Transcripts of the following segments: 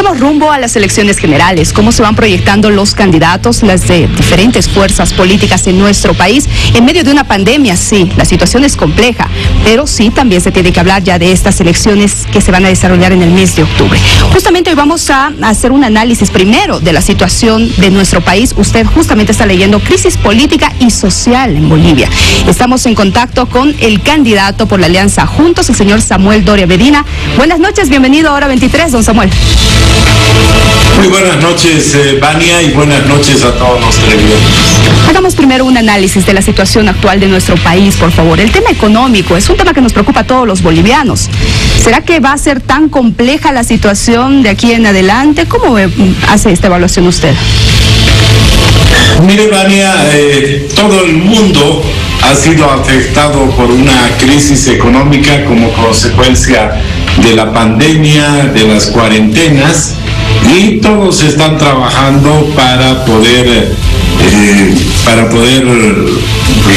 Estamos rumbo a las elecciones generales. ¿Cómo se van proyectando los candidatos, las de diferentes fuerzas políticas en nuestro país? En medio de una pandemia, sí, la situación es compleja, pero sí también se tiene que hablar ya de estas elecciones que se van a desarrollar en el mes de octubre. Justamente hoy vamos a hacer un análisis primero de la situación de nuestro país. Usted justamente está leyendo Crisis Política y Social en Bolivia. Estamos en contacto con el candidato por la Alianza Juntos, el señor Samuel Doria Medina. Buenas noches, bienvenido a Hora 23, don Samuel. Muy buenas noches, Vania, y buenas noches a todos los televidentes. Hagamos primero un análisis de la situación actual de nuestro país, por favor. El tema económico es un tema que nos preocupa a todos los bolivianos. ¿Será que va a ser tan compleja la situación de aquí en adelante? ¿Cómo hace esta evaluación usted? Mire, Vania, todo el mundo ha sido afectado por una crisis económica como consecuencia de la pandemia, de las cuarentenas, y todos están trabajando para poder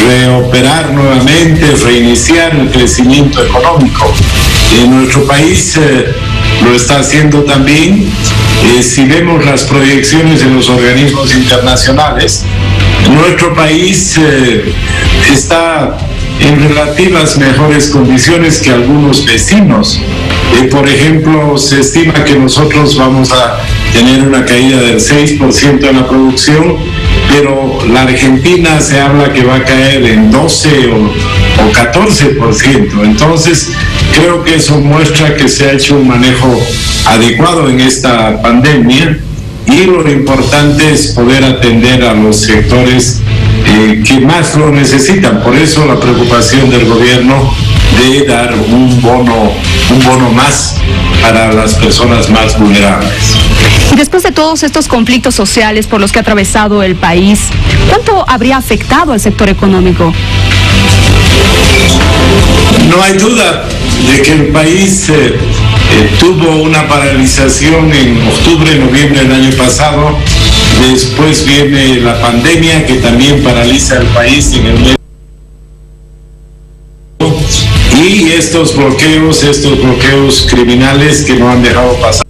reoperar nuevamente, reiniciar el crecimiento económico. En nuestro país lo está haciendo también. Si vemos las proyecciones de los organismos internacionales, nuestro país está en relativas mejores condiciones que algunos vecinos. Por ejemplo, se estima que nosotros vamos a tener una caída del 6% en la producción, pero la Argentina se habla que va a caer en 12 o 14%. Entonces, creo que eso muestra que se ha hecho un manejo adecuado en esta pandemia, y lo importante es poder atender a los sectores que más lo necesitan. Por eso la preocupación del gobierno de dar un bono más para las personas más vulnerables. Y después de todos estos conflictos sociales por los que ha atravesado el país, ¿cuánto habría afectado al sector económico? No hay duda de que el país tuvo una paralización en octubre, noviembre del año pasado. Después viene la pandemia, que también paraliza el país en el mes. Y estos bloqueos criminales que no han dejado pasar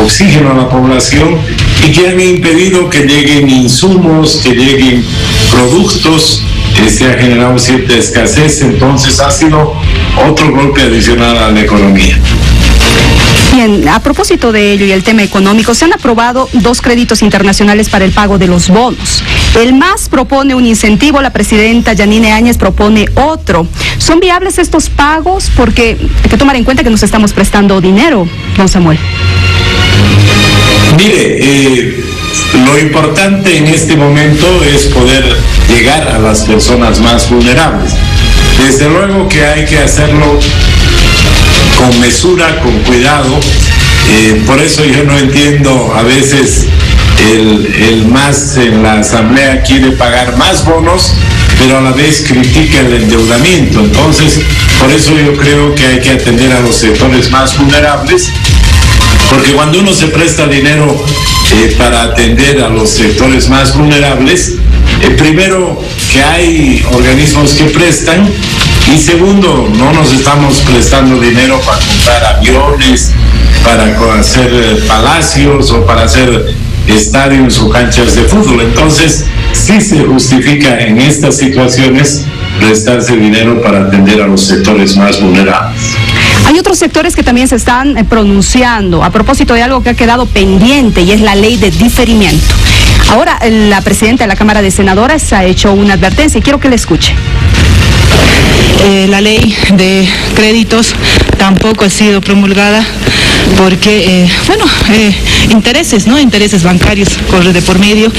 oxígeno a la población y que han impedido que lleguen insumos, que lleguen productos. Se ha generado cierta escasez, entonces ha sido otro golpe adicional a la economía. Bien, a propósito de ello y el tema económico, se han aprobado 2 créditos internacionales para el pago de los bonos. El MAS propone un incentivo, la presidenta Yanine Áñez propone otro. ¿Son viables estos pagos? Porque hay que tomar en cuenta que nos estamos prestando dinero, don Samuel. Mire, lo importante en este momento es poder llegar a las personas más vulnerables. Desde luego que hay que hacerlo con mesura, con cuidado. Por eso yo no entiendo a veces el MAS en la asamblea quiere pagar más bonos, pero a la vez critica el endeudamiento. Entonces, por eso yo creo que hay que atender a los sectores más vulnerables, porque cuando uno se presta dinero para atender a los sectores más vulnerables, primero que hay organismos que prestan, y segundo, no nos estamos prestando dinero para comprar aviones, para hacer palacios o para hacer estadios o canchas de fútbol. Entonces, sí se justifica en estas situaciones prestarse dinero para atender a los sectores más vulnerables. Hay otros sectores que también se están pronunciando a propósito de algo que ha quedado pendiente, y es la ley de diferimiento. Ahora, la presidenta de la Cámara de Senadores ha hecho una advertencia y quiero que la escuche. La ley de créditos tampoco ha sido promulgada porque, intereses bancarios corren de por medio,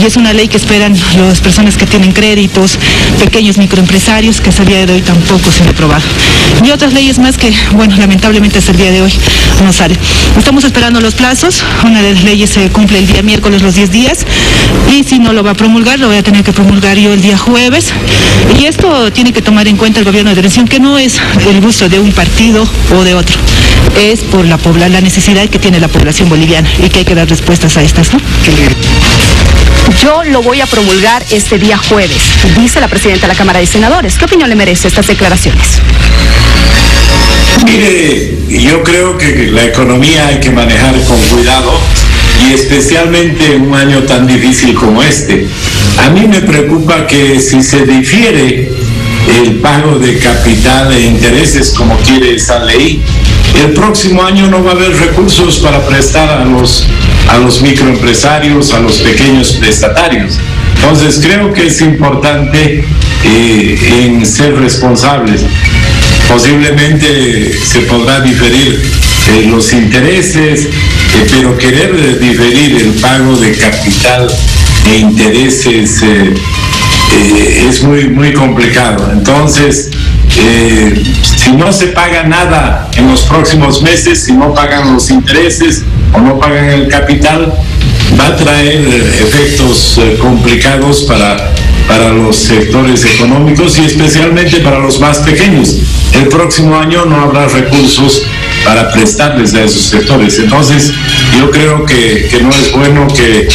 y es una ley que esperan las personas que tienen créditos, pequeños microempresarios, que hasta el día de hoy tampoco se han aprobado. Y otras leyes más que, lamentablemente hasta el día de hoy no sale. Estamos esperando los plazos. Una de las leyes se cumple el día miércoles, los 10 días, y si no lo va a promulgar, lo voy a tener que promulgar yo el día jueves. Y esto tiene que que tomar en cuenta el gobierno de transición, que no es el gusto de un partido o de otro, es por la necesidad que tiene la población boliviana y que hay que dar respuestas a estas, ¿no? Yo lo voy a promulgar este día jueves, dice la presidenta de la Cámara de Senadores. ¿Qué opinión le merece estas declaraciones? Mire, yo creo que la economía hay que manejar con cuidado y especialmente en un año tan difícil como este. A mí me preocupa que si se difiere el pago de capital e intereses como quiere esa ley, el próximo año no va a haber recursos para prestar a los microempresarios, a los pequeños prestatarios. Entonces creo que es importante en ser responsables. Posiblemente se podrá diferir los intereses, pero querer diferir el pago de capital e intereses es muy complicado. Entonces, si no se paga nada en los próximos meses, si no pagan los intereses o no pagan el capital, va a traer efectos complicados para los sectores económicos y especialmente para los más pequeños. El próximo año no habrá recursos para prestarles a esos sectores. Entonces, yo creo que no es bueno que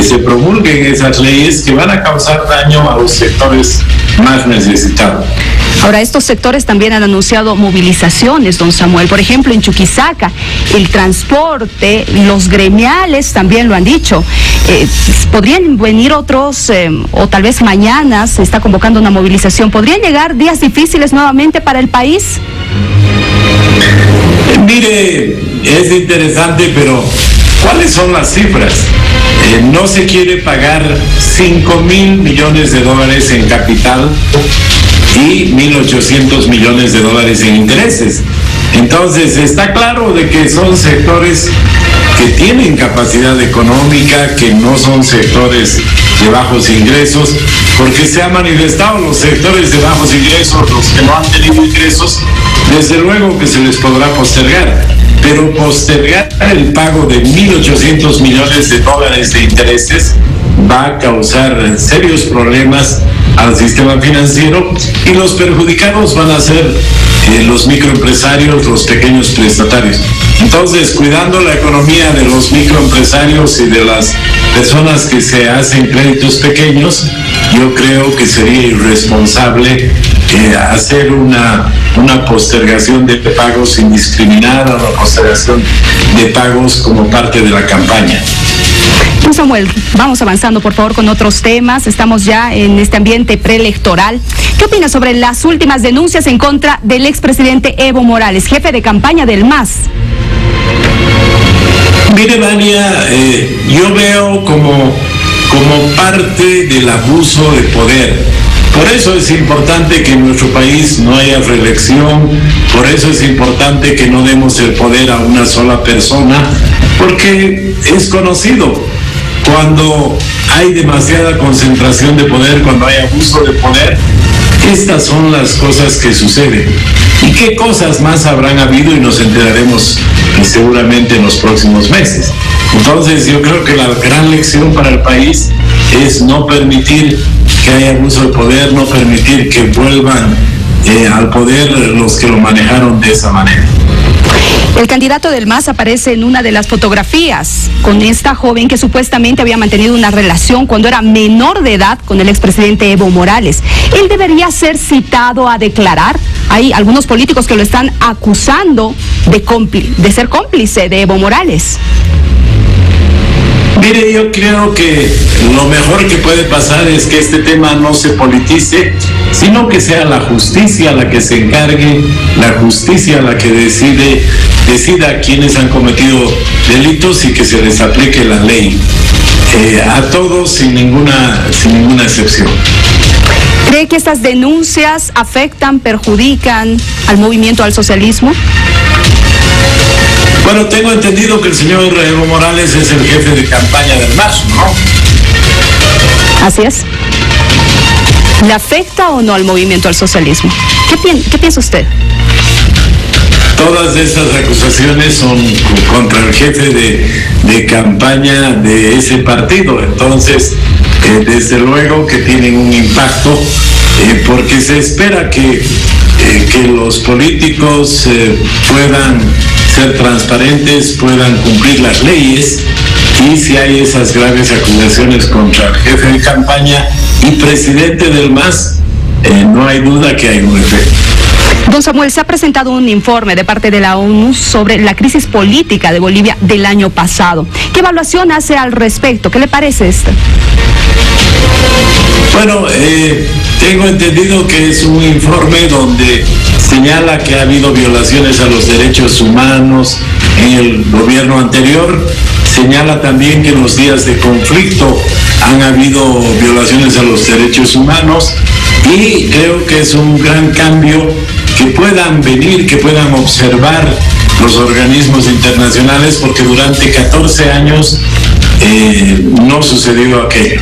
se promulguen esas leyes que van a causar daño a los sectores más necesitados. Ahora, estos sectores también han anunciado movilizaciones, don Samuel. Por ejemplo, en Chuquisaca, el transporte, los gremiales también lo han dicho. ¿Podrían venir otros, o tal vez mañana se está convocando una movilización? ¿Podrían llegar días difíciles nuevamente para el país? Mire, es interesante, pero ¿cuáles son las cifras? No se quiere pagar 5.000 millones de dólares en capital y 1.800 millones de dólares en intereses. Entonces, está claro de que son sectores que tienen capacidad económica, que no son sectores de bajos ingresos, porque se han manifestado los sectores de bajos ingresos, los que no han tenido ingresos, desde luego que se les podrá postergar, pero postergar el pago de 1.800 millones de dólares de intereses va a causar serios problemas al sistema financiero y los perjudicados van a ser los microempresarios, los pequeños prestatarios. Entonces, cuidando la economía de los microempresarios y de las personas que se hacen créditos pequeños, yo creo que sería irresponsable hacer una postergación de pagos indiscriminada, una postergación de pagos como parte de la campaña. Samuel, vamos avanzando por favor con otros temas. Estamos ya en este ambiente preelectoral. ¿Qué opinas sobre las últimas denuncias en contra del expresidente Evo Morales, jefe de campaña del MAS? Mire, Vania, yo veo como parte del abuso de poder. Por eso es importante que en nuestro país no haya reelección, por eso es importante que no demos el poder a una sola persona, porque es conocido, cuando hay demasiada concentración de poder, cuando hay abuso de poder, estas son las cosas que suceden. ¿Y qué cosas más habrán habido? Y nos enteraremos seguramente en los próximos meses. Entonces yo creo que la gran lección para el país es no permitir que haya abuso de poder, no permitir que vuelvan al poder los que lo manejaron de esa manera. El candidato del MAS aparece en una de las fotografías con esta joven que supuestamente había mantenido una relación cuando era menor de edad con el expresidente Evo Morales. ¿Él debería ser citado a declarar? Hay algunos políticos que lo están acusando de ser cómplice de Evo Morales. Mire, yo creo que lo mejor que puede pasar es que este tema no se politice, sino que sea la justicia la que se encargue, la justicia la que decida quiénes han cometido delitos y que se les aplique la ley a todos sin ninguna excepción. ¿Cree que estas denuncias afectan, perjudican al movimiento al socialismo? Bueno, tengo entendido que el señor Evo Morales es el jefe de campaña del MAS, ¿no? Así es. ¿Le afecta o no al movimiento al socialismo? ¿Qué piensa usted? Todas esas acusaciones son contra el jefe de campaña de ese partido. Entonces, desde luego que tienen un impacto porque se espera que los políticos puedan ser transparentes, puedan cumplir las leyes, y si hay esas graves acusaciones contra el jefe de campaña y presidente del MAS, no hay duda que hay un efecto. Don Samuel, se ha presentado un informe de parte de la ONU sobre la crisis política de Bolivia del año pasado. ¿Qué evaluación hace al respecto? ¿Qué le parece esto? Bueno, tengo entendido que es un informe donde señala que ha habido violaciones a los derechos humanos en el gobierno anterior. Señala también que en los días de conflicto han habido violaciones a los derechos humanos, y creo que es un gran cambio que puedan venir, que puedan observar los organismos internacionales, porque durante 14 años no sucedió aquello.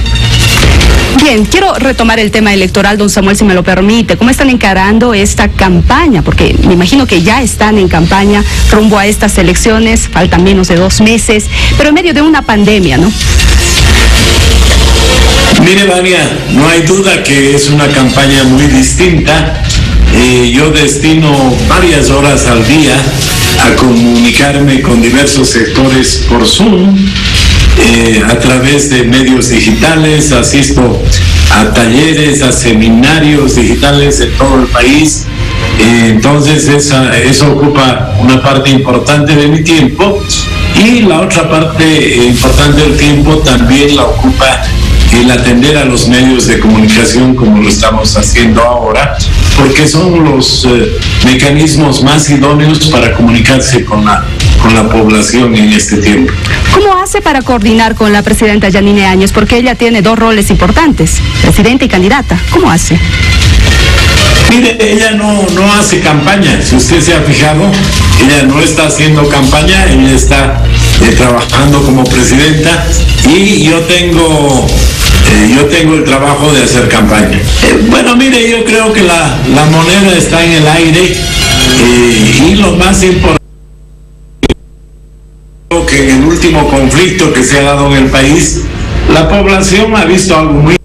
Bien, quiero retomar el tema electoral, don Samuel, si me lo permite. ¿Cómo están encarando esta campaña? Porque me imagino que ya están en campaña rumbo a estas elecciones, faltan menos de 2 meses, pero en medio de una pandemia, ¿no? Mire, Vania, no hay duda que es una campaña muy distinta. Yo destino varias horas al día a comunicarme con diversos sectores por Zoom, a través de medios digitales. Asisto a talleres, a seminarios digitales en todo el país. Entonces eso ocupa una parte importante de mi tiempo, y la otra parte importante del tiempo también la ocupa el atender a los medios de comunicación, como lo estamos haciendo ahora, porque son los mecanismos más idóneos para comunicarse con la población en este tiempo. ¿Cómo hace para coordinar con la presidenta Yanine Áñez? Porque ella tiene 2 roles importantes, presidenta y candidata. ¿Cómo hace? Mire, ella no hace campaña. Si usted se ha fijado, ella no está haciendo campaña, ella está trabajando como presidenta, y yo tengo el trabajo de hacer campaña. Bueno, mire, yo creo que la moneda está en el aire, y lo más importante que en el último conflicto que se ha dado en el país, la población ha visto algo muy...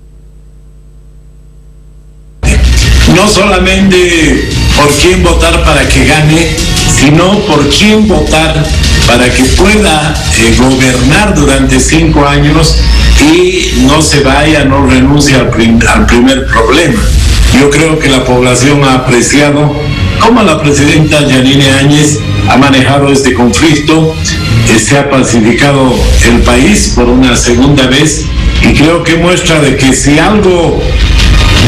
No solamente por quién votar para que gane, sino por quién votar para que pueda gobernar durante 5 años y no se vaya, no renuncie al primer problema. Yo creo que la población ha apreciado cómo la presidenta Yanine Áñez ha manejado este conflicto, se ha pacificado el país por una segunda vez, y creo que muestra de que si algo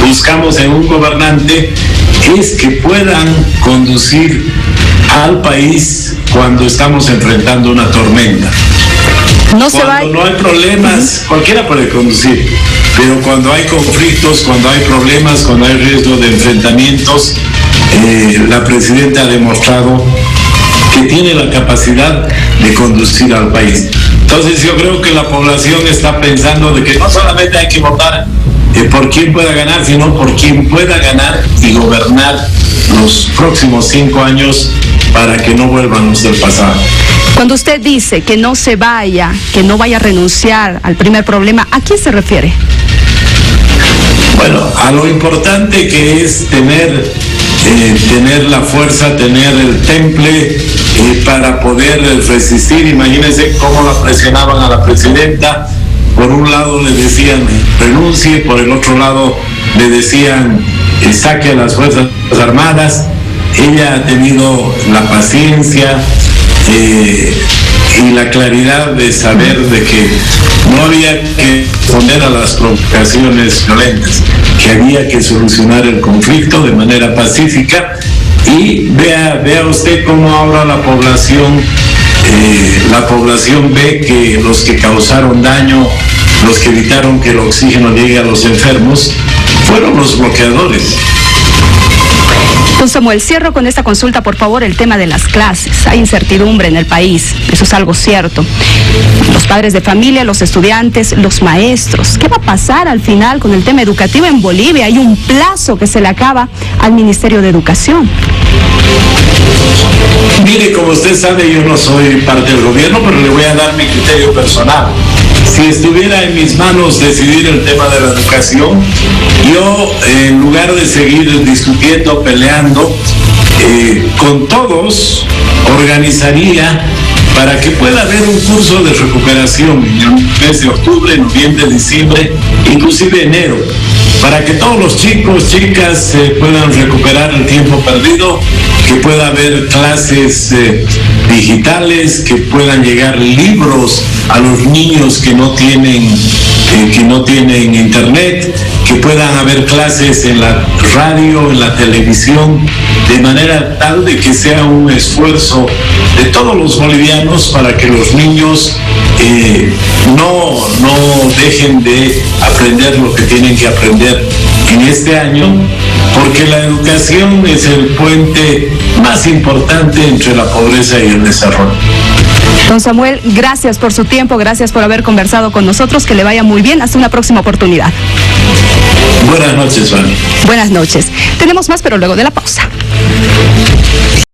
buscamos en un gobernante es que puedan conducir al país cuando estamos enfrentando una tormenta. Cuando no hay problemas, cualquiera puede conducir, pero cuando hay conflictos, cuando hay problemas, cuando hay riesgo de enfrentamientos, la presidenta ha demostrado que tiene la capacidad de conducir al país. Entonces yo creo que la población está pensando de que no solamente hay que votar por quién pueda ganar, sino por quién pueda ganar y gobernar los próximos 5 años para que no vuelvan los del pasado. Cuando usted dice que no se vaya, que no vaya a renunciar al primer problema, ¿a quién se refiere? Bueno, a lo importante que es tener la fuerza, tener el temple para poder resistir. Imagínense cómo la presionaban a la presidenta. Por un lado le decían renuncie, por el otro lado le decían saque a las Fuerzas Armadas. Ella ha tenido la paciencia y la claridad de saber de que no había que responder a las provocaciones violentas, que había que solucionar el conflicto de manera pacífica. Y vea usted cómo ahora la población ve que los que causaron daño, los que evitaron que el oxígeno llegue a los enfermos, fueron los bloqueadores. Don Samuel, cierro con esta consulta, por favor, el tema de las clases. Hay incertidumbre en el país, eso es algo cierto. Los padres de familia, los estudiantes, los maestros. ¿Qué va a pasar al final con el tema educativo en Bolivia? Hay un plazo que se le acaba al Ministerio de Educación. Mire, como usted sabe, yo no soy parte del gobierno, pero le voy a dar mi criterio personal. Si si estuviera en mis manos decidir el tema de la educación, yo en lugar de seguir discutiendo, peleando, con todos organizaría para que pueda haber un curso de recuperación en el mes de octubre, noviembre, diciembre, inclusive enero, para que todos los chicos, chicas puedan recuperar el tiempo perdido, que pueda haber clases digitales, que puedan llegar libros a los niños que no tienen internet, que puedan haber clases en la radio, en la televisión, de manera tal de que sea un esfuerzo de todos los bolivianos para que los niños no dejen de aprender lo que tienen que aprender en este año, porque la educación es el puente más importante entre la pobreza y el desarrollo. Don Samuel, gracias por su tiempo, gracias por haber conversado con nosotros, que le vaya muy bien, hasta una próxima oportunidad. Buenas noches, Fanny. Buenas noches. Tenemos más, pero luego de la pausa.